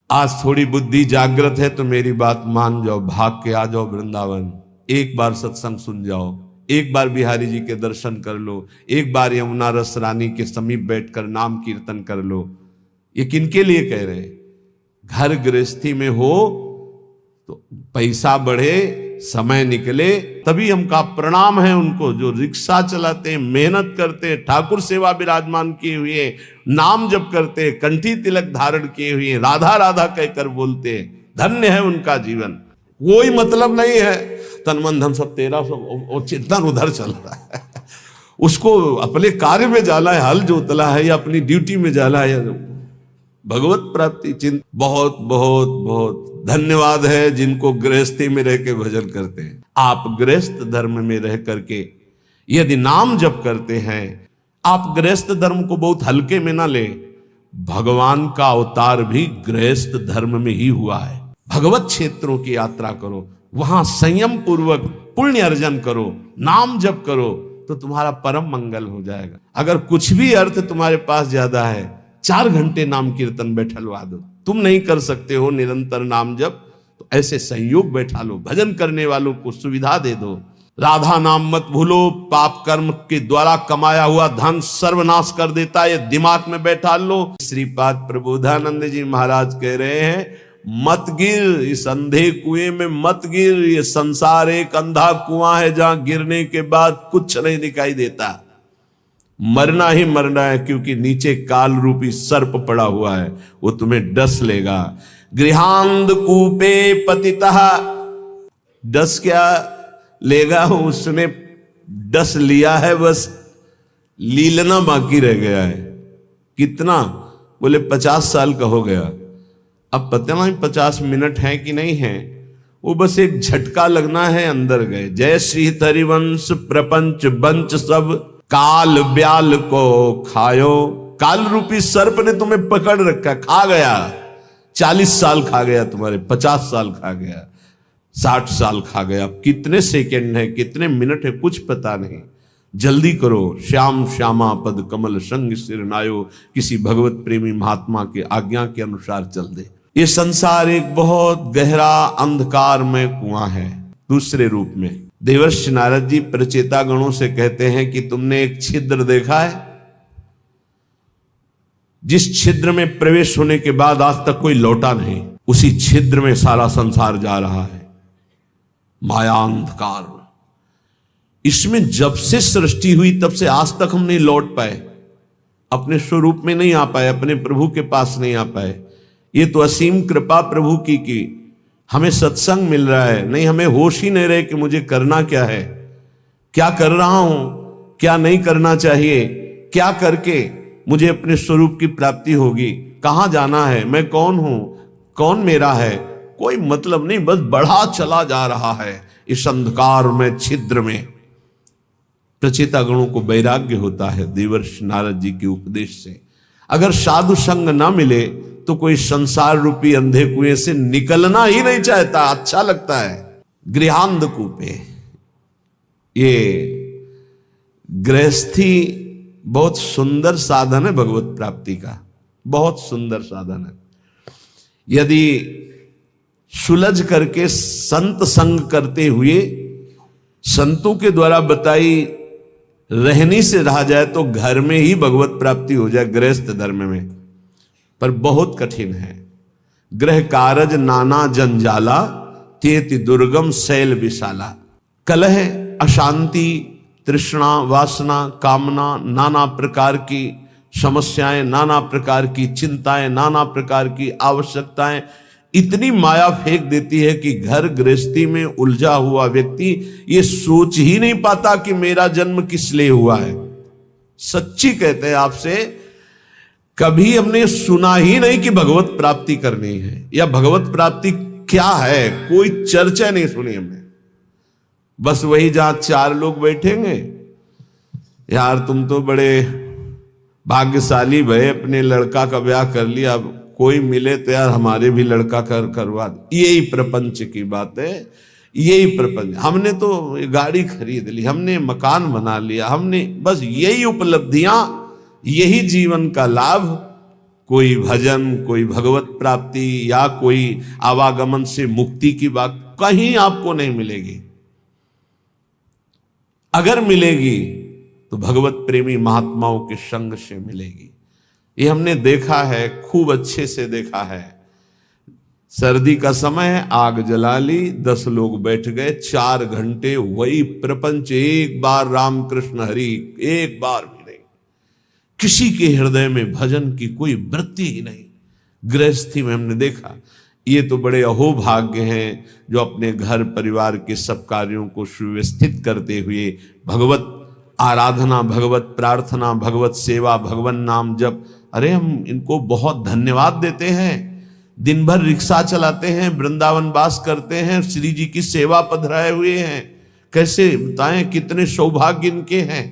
आज थोड़ी बुद्धि जागृत है तो मेरी बात मान जाओ, भाग के आ जाओ वृंदावन, एक बार सत्संग सुन जाओ, एक बार बिहारी जी के दर्शन कर लो, एक बार यमुना रस रानी के समीप बैठकर नाम कीर्तन कर लो। ये किनके लिए कह रहे हैं? घर गृहस्थी में हो तो पैसा बढ़े, समय निकले, तभी हमका प्रणाम है उनको जो रिक्शा चलाते हैं, मेहनत करते हैं, ठाकुर सेवा विराजमान किए हुए, नाम जप करते हैं, कंठी तिलक धारण किए हुए, राधा राधा कहकर बोलते हैं। धन्य है उनका जीवन। कोई मतलब नहीं है तन मन धन सब तेरा, सब और चिंतन उधर चल रहा है। उसको अपने कार्य में जाला है, हल जोतला है, या अपनी ड्यूटी में जाला है, या भगवत प्राप्ति चिंत। बहुत बहुत बहुत धन्यवाद है जिनको गृहस्थी में रह के भजन करते हैं। आप गृहस्थ धर्म में रह करके यदि नाम जप करते हैं, आप गृहस्थ धर्म को बहुत हल्के में ना ले। भगवान का अवतार भी गृहस्थ धर्म में ही हुआ है। भगवत क्षेत्रों की यात्रा करो, वहां संयम पूर्वक पुण्य अर्जन करो, नाम जप करो, तो तुम्हारा परम मंगल हो जाएगा। अगर कुछ भी अर्थ तुम्हारे पास ज्यादा है, 4 घंटे नाम कीर्तन बैठलवा दो। तुम नहीं कर सकते हो निरंतर नाम जप, तो ऐसे संयोग बैठा लो, भजन करने वालों को सुविधा दे दो। राधा नाम मत भूलो, पाप कर्म के द्वारा कमाया हुआ धन सर्वनाश कर देता है, ये दिमाग में बैठा लो। श्रीपाद प्रबोधानंद जी महाराज कह रहे हैं, मत गिर इस अंधे कुएं में, मत गिर। ये संसार एक अंधा कुआं है जहां गिरने के बाद कुछ नहीं दिखाई देता। मरना ही मरना है, क्योंकि नीचे काल रूपी सर्प पड़ा हुआ है, वो तुम्हें डस लेगा। गृहांध कूपे पतितः, डस क्या लेगा? उसने डस लिया है, बस लीलना बाकी रह गया है। कितना? बोले 50 साल का हो गया। अब पता नहीं 50 मिनट है कि नहीं है, वो बस एक झटका लगना है, अंदर गए। जय श्री हरिवंश प्रपंच बंच सब काल ब्याल को खायो। काल रूपी सर्प ने तुम्हें पकड़ रखा, खा गया। 40 साल खा गया तुम्हारे, 50 साल खा गया, 60 साल खा गया। अब कितने सेकंड है, कितने मिनट है, कुछ पता नहीं। जल्दी करो। श्याम श्यामा पद कमल संग सिर नायो, किसी भगवत प्रेमी महात्मा के आज्ञा के अनुसार चल दे। ये संसार एक बहुत गहरा अंधकार में कुआं है। दूसरे रूप में देवर्षि नारद जी प्रचेता गणों से कहते हैं कि तुमने एक छिद्र देखा है? जिस छिद्र में प्रवेश होने के बाद आज तक कोई लौटा नहीं, उसी छिद्र में सारा संसार जा रहा है। माया अंधकार, इसमें जब से सृष्टि हुई तब से आज तक हम नहीं लौट पाए, अपने स्वरूप में नहीं आ पाए, अपने प्रभु के पास नहीं आ पाए। ये तो असीम कृपा प्रभु की हमें सत्संग मिल रहा है, नहीं हमें होश ही नहीं रहे कि मुझे करना क्या है, क्या कर रहा हूं, क्या नहीं करना चाहिए, क्या करके मुझे अपने स्वरूप की प्राप्ति होगी, कहां जाना है, मैं कौन हूं, कौन मेरा है, कोई मतलब नहीं, बस बढ़ा चला जा रहा है इस अंधकार में, छिद्र में। प्रचेता गणों को वैराग्य होता है देवर्षि नारद जी के उपदेश से। अगर साधु संग ना मिले तो कोई संसार रूपी अंधे कुएं से निकलना ही नहीं चाहता, अच्छा लगता है। गृहांध कूपे, ये गृहस्थी बहुत सुंदर साधन है भगवत प्राप्ति का, बहुत सुंदर साधन है। यदि सुलझ करके संत संग करते हुए संतों के द्वारा बताई रहनी से रहा जाए तो घर में ही भगवत प्राप्ति हो जाए, गृहस्थ धर्म में। पर बहुत कठिन है। ग्रह कारज नाना जंजाला, तेति दुर्गम शैल विशाला। कलह, अशांति, तृष्णा, वासना, कामना, नाना प्रकार की समस्याएं, नाना प्रकार की चिंताएं, नाना प्रकार की आवश्यकताएं इतनी माया फेंक देती है कि घर गृहस्थी में उलझा हुआ व्यक्ति ये सोच ही नहीं पाता कि मेरा जन्म किस लिए हुआ है। सच्ची कहते हैं आपसे, कभी हमने सुना ही नहीं कि भगवत प्राप्ति करनी है या भगवत प्राप्ति क्या है, कोई चर्चा नहीं सुनी हमने। बस वही जहां 4 लोग बैठेंगे, यार तुम तो बड़े भाग्यशाली भय, अपने लड़का का ब्याह कर लिया, अब कोई मिले तो यार हमारे भी लड़का करवा दे। यही प्रपंच की बात है, यही प्रपंच। हमने तो गाड़ी खरीद ली, हमने मकान बना लिया, हमने बस यही उपलब्धियां, यही जीवन का लाभ, कोई भजन, कोई भगवत प्राप्ति या कोई आवागमन से मुक्ति की बात कहीं आपको नहीं मिलेगी। अगर मिलेगी तो भगवत प्रेमी महात्माओं के संग से मिलेगी। ये हमने देखा है, खूब अच्छे से देखा है। सर्दी का समय, आग जला ली, 10 लोग बैठ गए, 4 घंटे वही प्रपंच, एक बार राम कृष्ण हरि, एक बार भी नहीं। किसी के हृदय में भजन की कोई वृत्ति ही नहीं। गृहस्थी में हमने देखा। ये तो बड़े अहोभाग्य हैं जो अपने घर परिवार के सब कार्यों को सुव्यवस्थित करते हुए भगवत आराधना, भगवत प्रार्थना, भगवत सेवा, भगवान नाम जप, अरे हम इनको बहुत धन्यवाद देते हैं। दिन भर रिक्शा चलाते हैं, वृंदावन वास करते हैं, श्री जी की सेवा पधराए हुए हैं। कैसे बताएं कितने सौभाग्य इनके हैं।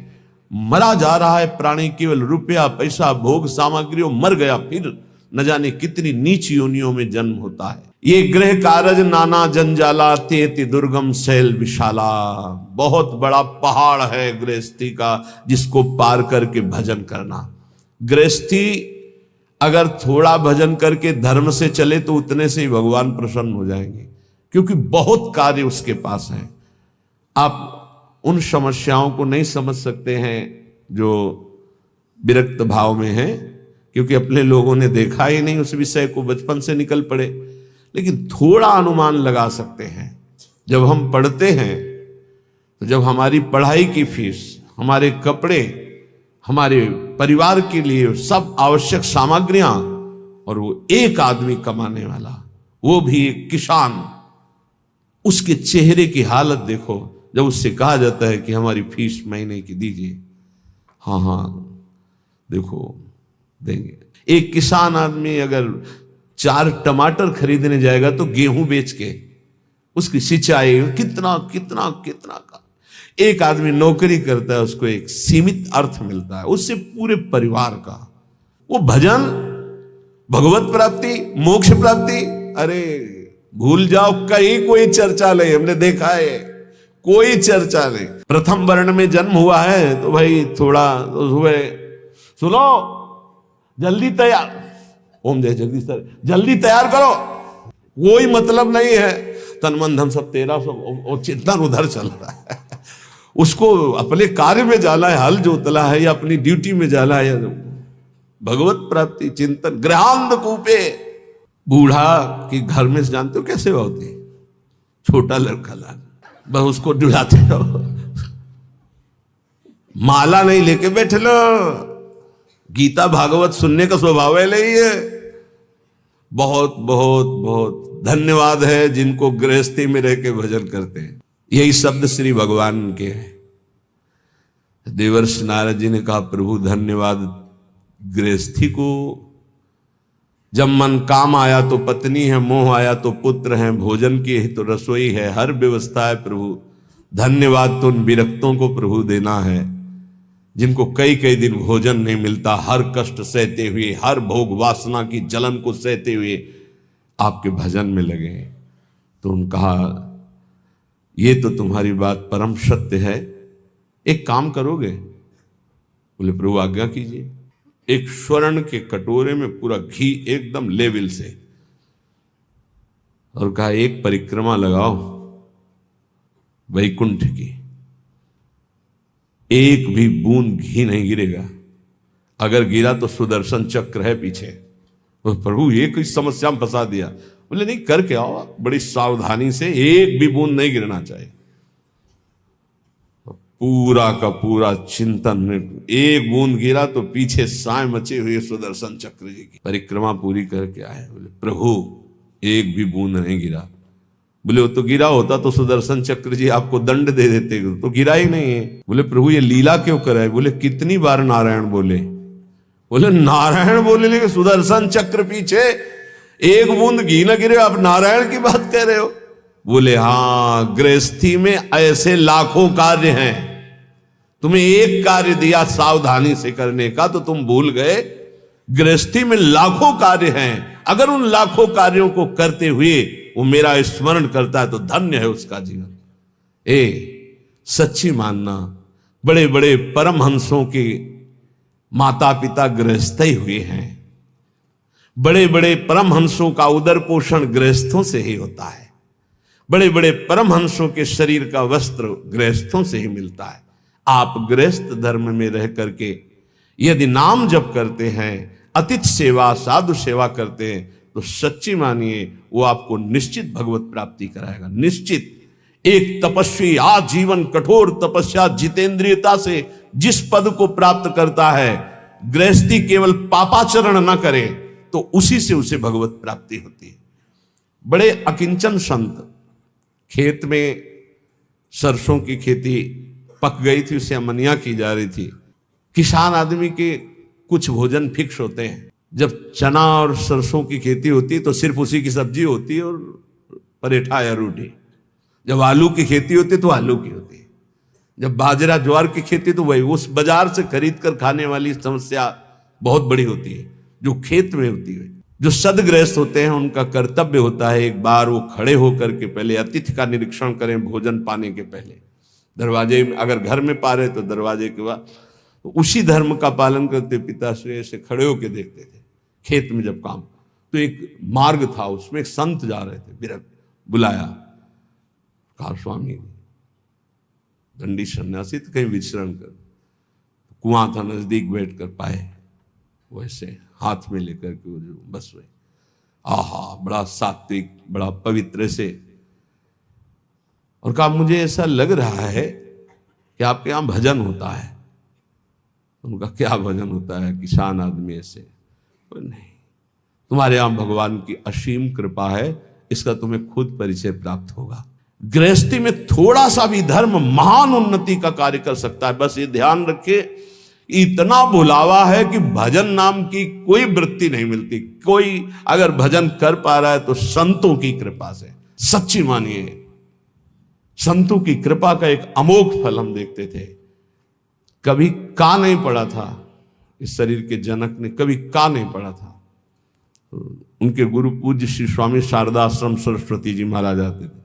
मरा जा रहा है प्राणी, केवल रुपया पैसा भोग सामग्रियों, मर गया, फिर न जाने कितनी नीच योनियों में जन्म होता है। ये गृह कारज नाना जंजाला, तेति दुर्गम शैल विशाला। बहुत बड़ा पहाड़ है गृहस्थी का, जिसको पार करके भजन करना। गृहस्थी अगर थोड़ा भजन करके धर्म से चले तो उतने से ही भगवान प्रसन्न हो जाएंगे, क्योंकि बहुत कार्य उसके पास है। आप उन समस्याओं को नहीं समझ सकते हैं जो विरक्त भाव में हैं, क्योंकि अपने लोगों ने देखा ही नहीं उस विषय को, बचपन से निकल पड़े। लेकिन थोड़ा अनुमान लगा सकते हैं। जब हम पढ़ते हैं तो जब हमारी पढ़ाई की फीस, हमारे कपड़े, हमारे परिवार के लिए सब आवश्यक सामग्रियां, और वो एक आदमी कमाने वाला, वो भी एक किसान, उसके चेहरे की हालत देखो जब उससे कहा जाता है कि हमारी फीस महीने की दीजिए। हाँ हाँ देखो देंगे। एक किसान आदमी अगर 4 टमाटर खरीदने जाएगा तो गेहूं बेच के उसकी सिंचाई कितना कितना कितना का। एक आदमी नौकरी करता है, उसको एक सीमित अर्थ मिलता है, उससे पूरे परिवार का। वो भजन, भगवत प्राप्ति, मोक्ष प्राप्ति, अरे भूल जाओ, कहीं कोई चर्चा नहीं। हमने देखा है, कोई चर्चा नहीं। प्रथम वर्ण में जन्म हुआ है तो भाई थोड़ा तो हुए, सुनो जल्दी तैयार, ओम जय जगदीश सर, जल्दी तैयार करो, कोई मतलब नहीं है। तन मन धन सब तेरा, सब चिंतन उधर चल रहा है। उसको अपने कार्य में जाना है, हल जोतला है, या अपनी ड्यूटी में जाना है, या भगवत प्राप्ति चिंतन। गृहांध कूपे, बूढ़ा कि घर में जानते हो कैसे होती, छोटा लड़का ला बस उसको डुलाते रहो, माला नहीं लेके बैठे लो। गीता भागवत सुनने का स्वभाव है नहीं है। बहुत बहुत बहुत धन्यवाद है जिनको गृहस्थी में रह के भजन करते हैं। यही शब्द श्री भगवान के हैं। देवर्षि नारद जी ने कहा, प्रभु धन्यवाद गृहस्थी को। जब मन काम आया तो पत्नी है, मोह आया तो पुत्र है, भोजन की है तो रसोई है, हर व्यवस्था है प्रभु। धन्यवाद तो उन विरक्तों को प्रभु देना है जिनको कई कई दिन भोजन नहीं मिलता, हर कष्ट सहते हुए, हर भोग वासना की जलन को सहते हुए आपके भजन में लगे। तो उन्होंने कहा, ये तो तुम्हारी बात परम सत्य है, एक काम करोगे? बोले प्रभु आज्ञा कीजिए। एक स्वर्ण के कटोरे में पूरा घी एकदम लेवल से, और कहा एक परिक्रमा लगाओ वैकुंठ की, एक भी बूंद घी नहीं गिरेगा, अगर गिरा तो सुदर्शन चक्र है पीछे। तो प्रभु ये कोई समस्या में फंसा दिया। बोले नहीं, करके आओ बड़ी सावधानी से, एक भी बूंद नहीं गिरना चाहिए। पूरा का पूरा चिंतन, एक बूंद गिरा तो पीछे साए मचे हुए सुदर्शन चक्र जी की। परिक्रमा पूरी करके आए, बोले प्रभु एक भी बूंद नहीं गिरा। बोले वो तो गिरा होता तो सुदर्शन चक्र जी आपको दंड दे देते, तो गिरा ही नहीं है। बोले प्रभु ये लीला क्यों कराए? बोले कितनी बार नारायण बोले? बोले नारायण बोले लेकिन सुदर्शन चक्र पीछे एक बूंद घी न गिरे, आप नारायण की बात कह रहे हो? बोले हाँ, गृहस्थी में ऐसे लाखों कार्य हैं, तुम्हें एक कार्य दिया सावधानी से करने का तो तुम भूल गए। गृहस्थी में लाखों कार्य हैं, अगर उन लाखों कार्यों को करते हुए वो मेरा स्मरण करता है तो धन्य है उसका जीवन। सच्ची मानना, बड़े बड़े परमहंसों के माता पिता गृहस्थ ही हुए हैं। बड़े बड़े परमहंसों का उदर पोषण गृहस्थों से ही होता है। बड़े बड़े परमहंसों के शरीर का वस्त्र गृहस्थों से ही मिलता है। आप गृहस्थ धर्म में रह करके यदि नाम जप करते हैं, अतिथि सेवा, साधु सेवा करते हैं, तो सच्ची मानिए वो आपको निश्चित भगवत प्राप्ति कराएगा। निश्चित। एक तपस्वी आजीवन कठोर तपस्या जितेंद्रियता से जिस पद को प्राप्त करता है, गृहस्थी केवल पापाचरण न करे तो उसी से उसे भगवत प्राप्ति होती है। बड़े अकिंचन संत, खेत में सरसों की खेती पक गई थी, उसे अमनिया की जा रही थी। किसान आदमी के कुछ भोजन फिक्स होते हैं। जब चना और सरसों की खेती होती है तो सिर्फ उसी की सब्जी होती है और परेठा या रोटी। जब आलू की खेती होती है तो आलू की होती है। जब बाजरा ज्वार की खेती तो वही, उस बाजार से खरीद कर खाने वाली समस्या बहुत बड़ी होती है जो खेत में होती है। जो सदगृहस्थ होते हैं उनका कर्तव्य होता है एक बार वो खड़े होकर के पहले अतिथि का निरीक्षण करें भोजन पाने के पहले। दरवाजे में अगर घर में पा रहे तो दरवाजे के बाद, तो उसी धर्म का पालन करते पिताश्री ऐसे खड़े होकर देखते थे। खेत में जब काम, तो एक मार्ग था, उसमें एक संत जा रहे थे, विरक्त, बुलाया, कहा स्वामी दंडी सन्यासी तो कहीं विचरण कर। कुआं था नजदीक, बैठ कर पाए वैसे हाथ में लेकर के वो जो बस हुए। आहा, बड़ा सात्विक, बड़ा पवित्र से, और कहा मुझे ऐसा लग रहा है कि आपके यहां भजन होता है। उनका क्या भजन होता है, किसान आदमी ऐसे। नहीं, तुम्हारे यहां भगवान की असीम कृपा है, इसका तुम्हें खुद परिचय प्राप्त होगा। गृहस्थी में थोड़ा सा भी धर्म महान उन्नति का कार्य कर सकता है। बस ये ध्यान रखे, इतना बुलावा है कि भजन नाम की कोई वृत्ति नहीं मिलती। कोई अगर भजन कर पा रहा है तो संतों की कृपा से। सच्ची मानिए, संतों की कृपा का एक अमोघ फल हम देखते थे। कभी का नहीं पड़ा था इस शरीर के जनक ने, कभी का नहीं पड़ा था। उनके गुरु पूज्य श्री स्वामी शारदा आश्रम सरस्वती जी महाराज आते थे,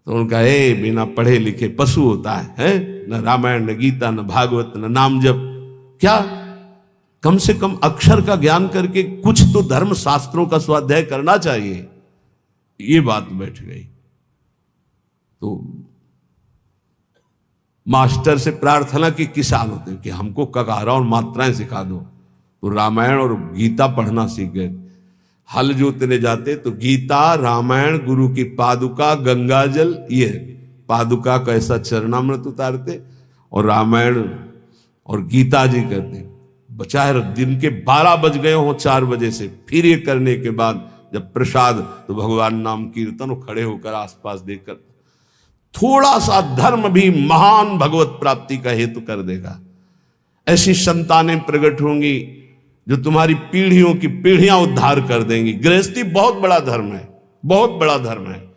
तो उनका बिना पढ़े लिखे पशु होता है? न रामायण, न गीता, न भागवत, न नाम जप, क्या कम से कम अक्षर का ज्ञान करके कुछ तो धर्म शास्त्रों का स्वाध्याय करना चाहिए। ये बात बैठ गई। तो मास्टर से प्रार्थना की किसान होते हैं कि हमको ककारा और मात्राएं सिखा दो, तो रामायण और गीता पढ़ना सीख गए। हल जोतने जाते तो गीता, रामायण, गुरु की पादुका, गंगा जल, ये पादुका का ऐसा चरणामृत उतारते और रामायण और गीता जी करते। चाहे दिन के 12 बज गए हो 4 बजे से, फिर ये करने के बाद जब प्रसाद तो भगवान नाम कीर्तन, और खड़े होकर आसपास देखकर, थोड़ा सा धर्म भी महान भगवत प्राप्ति का हेतु कर देगा। ऐसी संतानें प्रकट होंगी जो तुम्हारी पीढ़ियों की पीढ़ियां उद्धार कर देंगी। गृहस्थी बहुत बड़ा धर्म है, बहुत बड़ा धर्म है।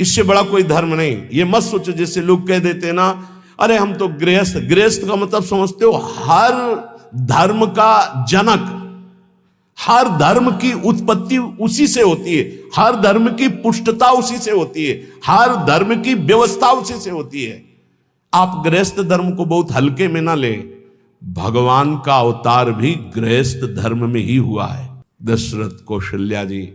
इससे बड़ा कोई धर्म नहीं। ये मत सोचो जैसे लोग कह देते हैं ना, अरे हम तो गृहस्थ। गृहस्थ का मतलब समझते हो, हर धर्म का जनक, हर धर्म की उत्पत्ति उसी से होती है, हर धर्म की पुष्टता उसी से होती है, हर धर्म की व्यवस्था उसी से होती है। आप गृहस्थ धर्म को बहुत हल्के में ना ले। भगवान का अवतार भी गृहस्थ धर्म में ही हुआ है। दशरथ, कौशल्या जी,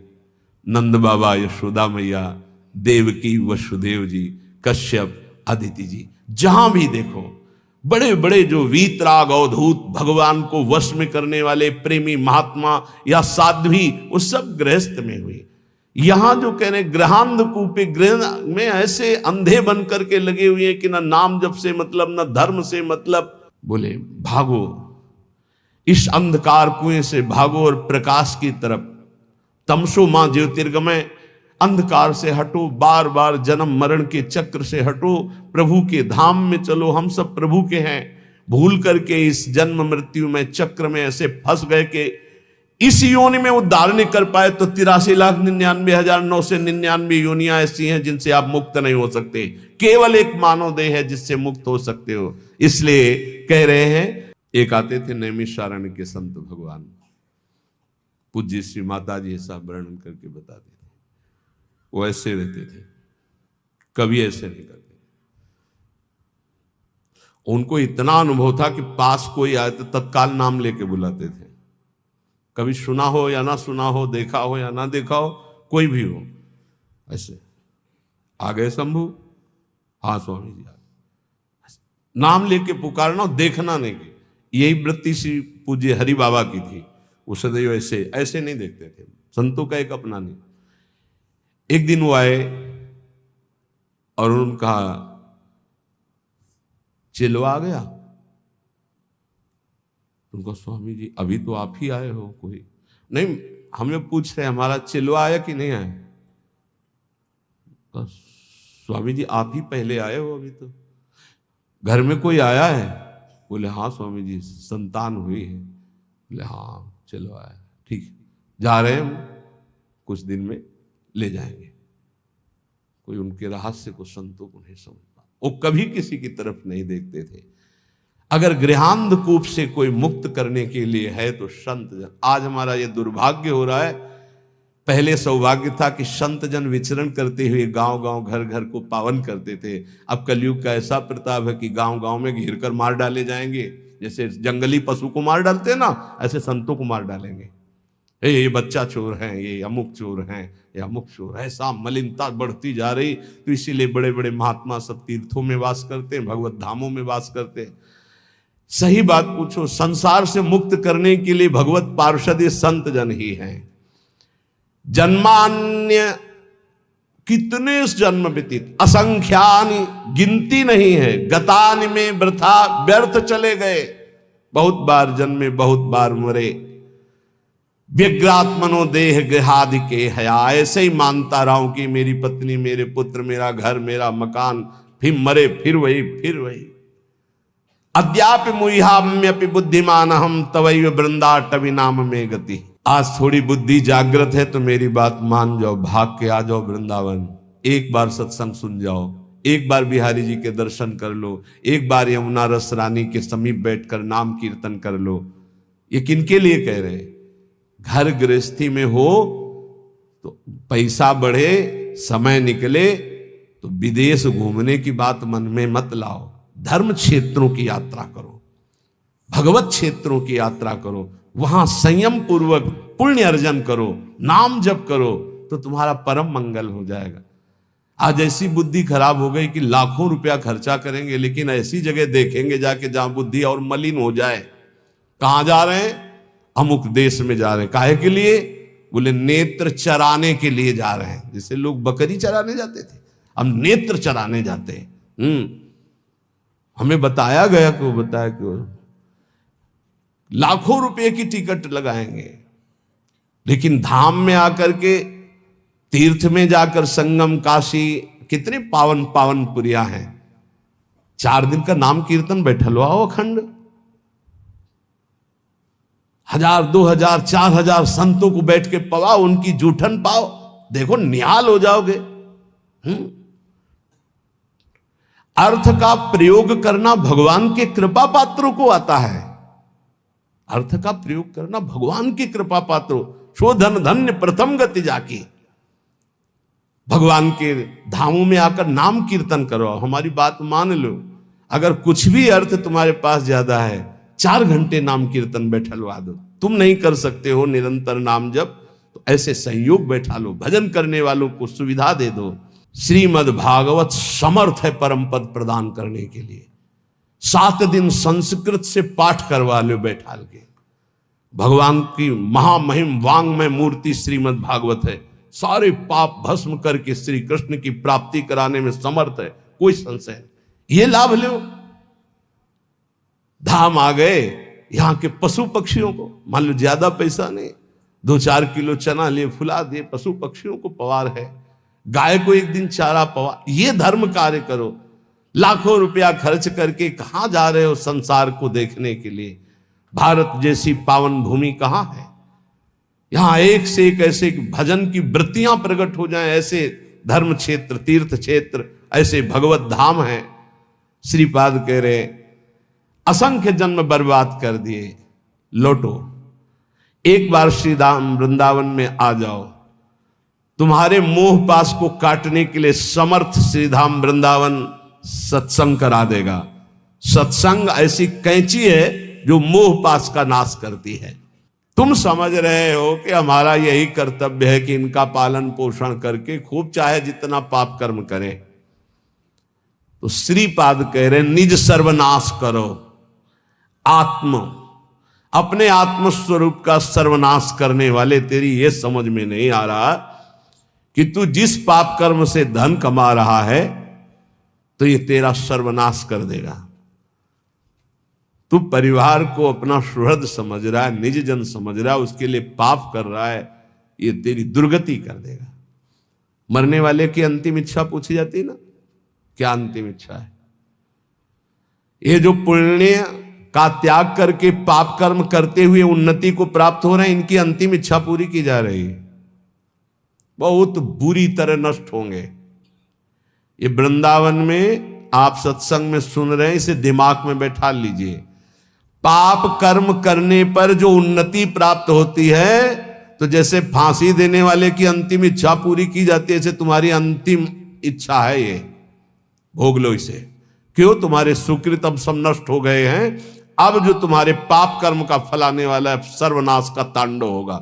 नंद बाबा, यशोदा मैया, देवकी, वसुदेव जी, कश्यप, अदिति जी, जहां भी देखो बड़े बड़े जो वीतराग अवधूत भगवान को वश में करने वाले प्रेमी महात्मा या साध्वी, वो सब गृहस्थ में हुई। यहां जो कह रहे गृहांधकूपे, गृह में ऐसे अंधे बन करके लगे हुए हैं कि ना नाम जप से मतलब, ना धर्म से मतलब। बोले भागो इस अंधकार कुएं से, भागो और प्रकाश की तरफ। तमसो मां ज्योतिर्गमय, अंधकार से हटो, बार बार जन्म मरण के चक्र से हटो, प्रभु के धाम में चलो। हम सब प्रभु के हैं। भूल करके इस जन्म मृत्यु में चक्र में ऐसे फंस गए कि इस योनि में उद्धार नहीं कर पाए, तो 83,99,999 योनियां ऐसी हैं जिनसे आप मुक्त नहीं हो सकते। केवल एक मानव देह है जिससे मुक्त हो सकते हो। इसलिए कह रहे हैं, एक आते थे नैमिषारण्य के संत भगवान, पूज्य श्री माता जी ऐसा वर्णन करके बताते थे। वो ऐसे रहते थे, कभी ऐसे नहीं करते। उनको इतना अनुभव था कि पास कोई आए तो तत्काल नाम लेके बुलाते थे। कभी सुना हो या ना सुना हो, देखा हो या ना देखा हो, कोई भी हो, ऐसे आ गए शंभू, हाँ स्वामी जी आ गए, नाम लेके पुकारना, देखना नहीं कि यही वृत्ति श्री पूज्य हरि बाबा की थी। वो सदैव ऐसे ऐसे नहीं देखते थे, संतों का एक अपना नहीं। एक दिन वो आए और उनका चिलवा आ गया। उनको स्वामी जी अभी तो आप ही आए हो, कोई नहीं, हमें पूछ रहे हमारा चिलवा आया कि नहीं आया। स्वामी जी आप ही पहले आए हो, अभी तो घर में कोई आया है। बोले हाँ स्वामी जी संतान हुई है। बोले हाँ चलो आया, ठीक है, जा रहे हैं हम, कुछ दिन में ले जाएंगे। कोई उनके रहस्य को संतों को नहीं समझ पा, वो कभी किसी की तरफ नहीं देखते थे। अगर गृहांधकूप से कोई मुक्त करने के लिए है तो संत जन। आज हमारा ये दुर्भाग्य हो रहा है, पहले सौभाग्य था कि संत जन विचरण करते हुए गांव गांव घर घर को पावन करते थे। अब कलयुग का ऐसा प्रताप है कि गांव गांव में घेर कर मार डाले जाएंगे, जैसे जंगली पशु को मार डालते हैं ना, ऐसे संतों को मार डालेंगे। ये बच्चा चोर हैं, ये अमुक चोर हैं, ये अमुक चोर है। ऐसा मलिनता बढ़ती जा रही, तो इसीलिए बड़े बड़े महात्मा सब तीर्थों में वास करते हैं, भगवत धामों में वास करते हैं। सही बात पूछो, संसार से मुक्त करने के लिए भगवत पार्षद ये संत जन ही हैं। जन्मान्य कितने जन्म व्यतीत, असंख्यानि गिनती नहीं है, गतानि में वृथा व्यर्थ चले गए। बहुत बार जन्मे बहुत बार मरे, व्यग्रात्मनो देह गृहादि के हया। ऐसे ही मानता रहा हूं कि मेरी पत्नी, मेरे पुत्र, मेरा घर, मेरा मकान, फिर मरे, फिर वही। अद्यापि मुह्याम्यपि बुद्धिमान हम तवैव वृंदाटवी नाम में गति। आज थोड़ी बुद्धि जागृत है तो मेरी बात मान जाओ, भाग के आ जाओ वृंदावन। एक बार सत्संग सुन जाओ, एक बार बिहारी जी के दर्शन कर लो, एक बार यमुना रस रानी के समीप बैठकर नाम कीर्तन कर लो। ये किनके लिए कह रहे हैं? घर गृहस्थी में हो तो पैसा बढ़े, समय निकले तो विदेश घूमने की बात मन में मत लाओ। धर्म क्षेत्रों की यात्रा करो, भगवत क्षेत्रों की यात्रा करो, वहां संयम पूर्वक पुण्य अर्जन करो, नाम जप करो, तो तुम्हारा परम मंगल हो जाएगा। आज ऐसी बुद्धि खराब हो गई कि लाखों रुपया खर्चा करेंगे लेकिन ऐसी जगह देखेंगे जाके जहां बुद्धि और मलिन हो जाए। कहां जा रहे हैं? अमुक देश में जा रहे हैं। काहे के लिए? बोले नेत्र चराने के लिए जा रहे हैं। जैसे लोग बकरी चराने जाते थे, हम नेत्र चराने जाते हैं। हमें बताया गया कि वो बताया कि लाखों रुपए की टिकट लगाएंगे, लेकिन धाम में आकर के, तीर्थ में जाकर, संगम, काशी, कितने पावन पावन पुरिया हैं। 4 दिन का नाम कीर्तन बैठल हुआ हो अखंड, 1000, 2000, 4000 संतों को बैठ के पवाओ, उनकी जूठन पाओ, देखो निहाल हो जाओगे। अर्थ का प्रयोग करना भगवान के कृपा पात्रों को आता है। अर्थ का प्रयोग करना भगवान की कृपा पात्रों, शोधन धन्य प्रथम गति जाकी। भगवान के धामों में आकर नाम कीर्तन करो। हमारी बात मान लो, अगर कुछ भी अर्थ तुम्हारे पास ज्यादा है, 4 घंटे नाम कीर्तन बैठलवा दो। तुम नहीं कर सकते हो निरंतर नाम जप, तो ऐसे संयोग बैठा लो, भजन करने वालों को सुविधा दे दो। श्रीमद् भागवत समर्थ है परम पद प्रदान करने के लिए। 7 दिन संस्कृत से पाठ करवा लो बैठाल के। भगवान की महामहिम वांग्मय मूर्ति श्रीमद् भागवत है, सारे पाप भस्म करके श्री कृष्ण की प्राप्ति कराने में समर्थ है, कोई संशय नहीं। ये लाभ लो। धाम आ गए, यहां के पशु पक्षियों को, मान लो ज्यादा पैसा नहीं, 2-4 किलो चना लिए, फुला दिए, पशु पक्षियों को पवार है, गाय को एक दिन चारा पवा, ये धर्म कार्य करो। लाखों रुपया खर्च करके कहां जा रहे हो संसार को देखने के लिए? भारत जैसी पावन भूमि कहां है? यहां एक से एक ऐसे भजन की वृत्तियां प्रकट हो जाएं, ऐसे धर्म क्षेत्र, तीर्थ क्षेत्र, ऐसे भगवत धाम है। श्रीपाद कह रहे असंख्य जन्म बर्बाद कर दिए, लौटो, एक बार श्री धाम वृंदावन में आ जाओ। तुम्हारे मोह पास को काटने के लिए समर्थ श्रीधाम वृंदावन सत्संग करा देगा। सत्संग ऐसी कैंची है जो मोह पास का नाश करती है। तुम समझ रहे हो कि हमारा यही कर्तव्य है कि इनका पालन पोषण करके खूब चाहे जितना पाप कर्म करें। तो श्रीपाद कह रहे निज सर्वनाश करो। अपने आत्म स्वरूप का सर्वनाश करने वाले, तेरी ये समझ में नहीं आ रहा कि तू जिस पाप कर्म से धन कमा रहा है तो ये तेरा सर्वनाश कर देगा। तू परिवार को अपना सुहृद समझ रहा है, निज जन समझ रहा है, उसके लिए पाप कर रहा है, ये तेरी दुर्गति कर देगा। मरने वाले की अंतिम इच्छा पूछी जाती है ना, क्या अंतिम इच्छा है? ये जो पुण्य का त्याग करके पाप कर्म करते हुए उन्नति को प्राप्त हो रहे हैं, इनकी अंतिम इच्छा पूरी की जा रही है। बहुत बुरी तरह नष्ट होंगे। ये वृंदावन में आप सत्संग में सुन रहे हैं, इसे दिमाग में बैठा लीजिए। पाप कर्म करने पर जो उन्नति प्राप्त होती है, तो जैसे फांसी देने वाले की अंतिम इच्छा पूरी की जाती है, ऐसे तुम्हारी अंतिम इच्छा है ये, भोग लो इसे। क्यों? तुम्हारे सुकृत अब सब नष्ट हो गए हैं। अब जो तुम्हारे पाप कर्म का फल आने वाला है, सर्वनाश का तांडव होगा।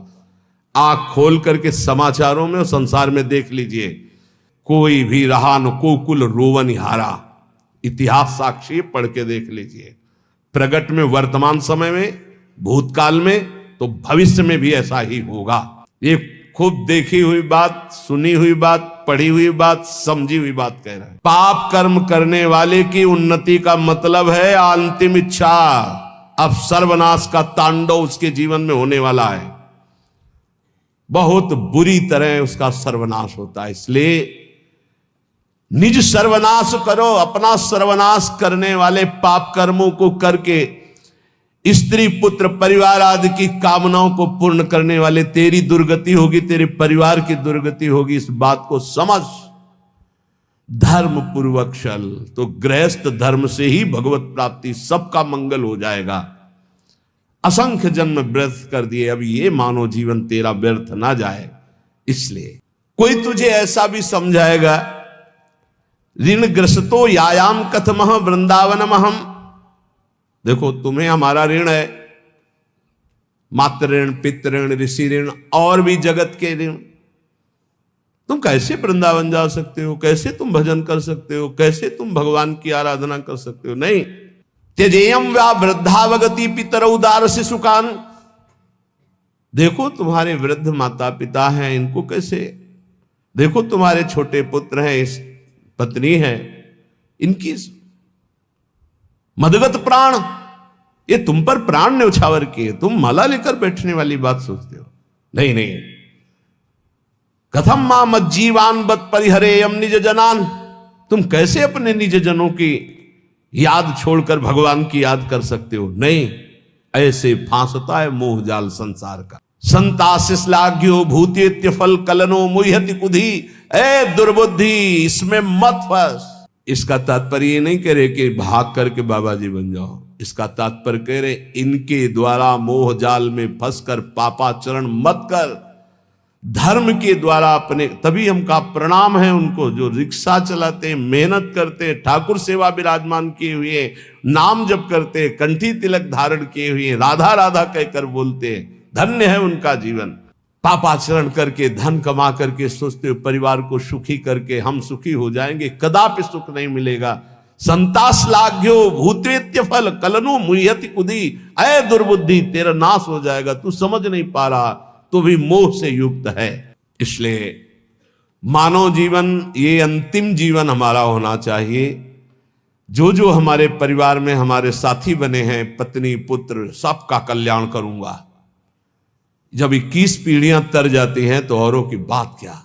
आंख खोल करके समाचारों में और संसार में देख लीजिए, कोई भी रहा न कोकुल रोवन हारा। इतिहास साक्षी पढ़ के देख लीजिए। प्रगट में वर्तमान समय में, भूतकाल में, तो भविष्य में भी ऐसा ही होगा। ये खूब देखी हुई बात, सुनी हुई बात, पढ़ी हुई बात, समझी हुई बात कह रहा है। पाप कर्म करने वाले की उन्नति का मतलब है अंतिम इच्छा। अब सर्वनाश का तांडव उसके जीवन में होने वाला है, बहुत बुरी तरह उसका सर्वनाश होता है। इसलिए निज सर्वनाश करो। अपना सर्वनाश करने वाले पाप कर्मों को करके स्त्री पुत्र परिवार आदि की कामनाओं को पूर्ण करने वाले तेरी दुर्गति होगी, तेरे परिवार की दुर्गति होगी। इस बात को समझ। धर्म पूर्वक चल, तो गृहस्थ धर्म से ही भगवत प्राप्ति, सबका मंगल हो जाएगा। असंख्य जन्म व्यर्थ कर दिए, अब ये मानव जीवन तेरा व्यर्थ ना जाए। इसलिए कोई तुझे ऐसा भी समझाएगा, ऋण ग्रस्तो यायाम कथमह वृंदावनमहम। देखो तुम्हें हमारा ऋण है, मातृ ऋण, पितृ ऋण, ऋषि ऋण और भी जगत के ऋण। तुम कैसे वृंदावन जा सकते हो? कैसे तुम भजन कर सकते हो? कैसे तुम भगवान की आराधना कर सकते हो? नहीं। त्यजेयम व्या वृद्धावगति पितर उदार शिशुकान। देखो तुम्हारे वृद्ध माता पिता हैं, इनको कैसे, देखो तुम्हारे छोटे पुत्र हैं, इस पत्नी है, इनकी मदगत प्राण, ये तुम पर प्राण ने उछावर किए, तुम माला लेकर बैठने वाली बात सोचते हो? नहीं नहीं। कथम मां मज्जीवान बत परिहरेयम निज जनान। तुम कैसे अपने निज जनों की याद छोड़कर भगवान की याद कर सकते हो? नहीं। ऐसे फांसता है मोह जाल संसार का। संतासिस लाग्यो भूतेत्य फल कलनो मुह्यति कुधी। ए दुर्बुद्धि, इसमें मत फंस। इसका तात्पर्य ये नहीं कह रहे कि भाग करके बाबा जी बन जाओ। इसका तात्पर्य कह रहे इनके द्वारा मोह जाल में फंसकर पापाचरण मत कर। धर्म के द्वारा अपने, तभी हमका प्रणाम है उनको जो रिक्शा चलाते, मेहनत करते, ठाकुर सेवा विराजमान किए हुए, नाम जप करते, कंठी तिलक धारण किए हुए, राधा राधा कहकर बोलते। धन्य है उनका जीवन। पापाचरण करके, धन कमा करके सोचते हो परिवार को सुखी करके हम सुखी हो जाएंगे, कदापि सुख नहीं मिलेगा। संतास लाग्यो भूतेत्य फल कलनु मुह्यति कुदी। अय दुर्बुद्धि, तेरा नाश हो जाएगा। तू समझ नहीं पा रहा, तो भी मोह से युक्त है। इसलिए मानव जीवन, ये अंतिम जीवन हमारा होना चाहिए। जो जो हमारे परिवार में हमारे साथी बने हैं, पत्नी पुत्र, सबका कल्याण करूंगा। जब 21 पीढ़ियां तर जाती हैं तो औरों की बात क्या।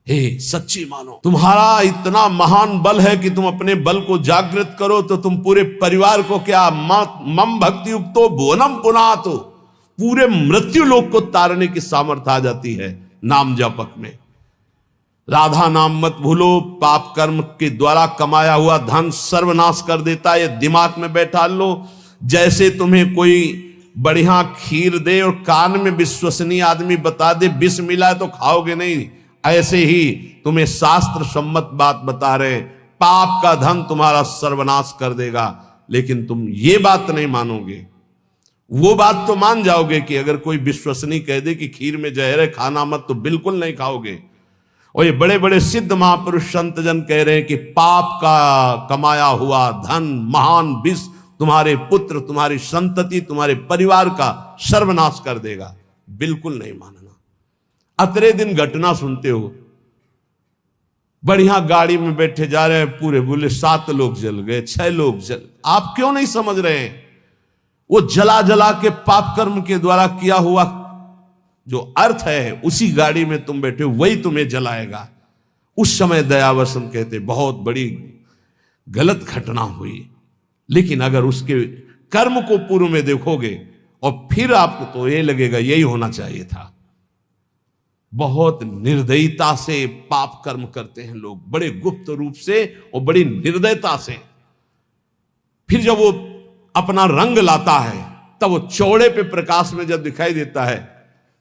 हे सच्ची मानो, तुम्हारा इतना महान बल है कि तुम अपने बल को जागृत करो तो तुम पूरे परिवार को क्या, मम भक्ति युक्तो भुवनम पुनातो, पूरे मृत्यु लोक को तारने की सामर्थ्य आ जाती है नाम जपक में। राधा नाम मत भूलो। पाप कर्म के द्वारा कमाया हुआ धन सर्वनाश कर देता है, ये दिमाग में बैठा लो। जैसे तुम्हें कोई बढ़िया खीर दे और कान में विश्वसनीय आदमी बता दे विष मिला है तो खाओगे नहीं, ऐसे ही तुम्हें शास्त्र सम्मत बात बता रहे पाप का धन तुम्हारा सर्वनाश कर देगा, लेकिन तुम ये बात नहीं मानोगे। वो बात तो मान जाओगे कि अगर कोई विश्वसनीय कह दे कि खीर में जहर है, खाना मत, तो बिल्कुल नहीं खाओगे। और ये बड़े बड़े सिद्ध महापुरुष संत जन कह रहे हैं कि पाप का कमाया हुआ धन महान विष तुम्हारे पुत्र, तुम्हारी संतति, तुम्हारे परिवार का सर्वनाश कर देगा। बिल्कुल नहीं मानना। अतरे दिन घटना सुनते हो, बढ़िया गाड़ी में बैठे जा रहे हैं, पूरे बोले 7 लोग जल गए, 6 लोग जल। आप क्यों नहीं समझ रहे हैं? वो जला जला के पाप कर्म के द्वारा किया हुआ जो अर्थ है, उसी गाड़ी में तुम बैठे हो, वही तुम्हें जलाएगा। उस समय दयावसन कहते बहुत बड़ी गलत घटना हुई, लेकिन अगर उसके कर्म को पूर्व में देखोगे और फिर आपको तो ये लगेगा यही होना चाहिए था। बहुत निर्दयता से पाप कर्म करते हैं लोग, बड़े गुप्त रूप से और बड़ी निर्दयता से। फिर जब वो अपना रंग लाता है, तब वो चौड़े पे प्रकाश में जब दिखाई देता है,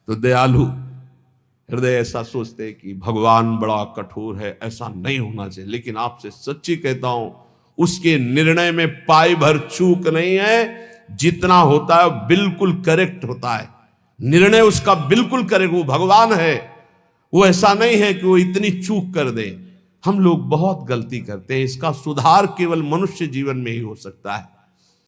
तो दयालु हृदय ऐसा सोचते हैं कि भगवान बड़ा कठोर है, ऐसा नहीं होना चाहिए। लेकिन आपसे सच्ची कहता हूं, उसके निर्णय में पाई भर चूक नहीं है। जितना होता है बिल्कुल करेक्ट होता है, निर्णय उसका बिल्कुल करेक्ट। वो भगवान है, वो ऐसा नहीं है कि वो इतनी चूक कर दे। हम लोग बहुत गलती करते हैं, इसका सुधार केवल मनुष्य जीवन में ही हो सकता है।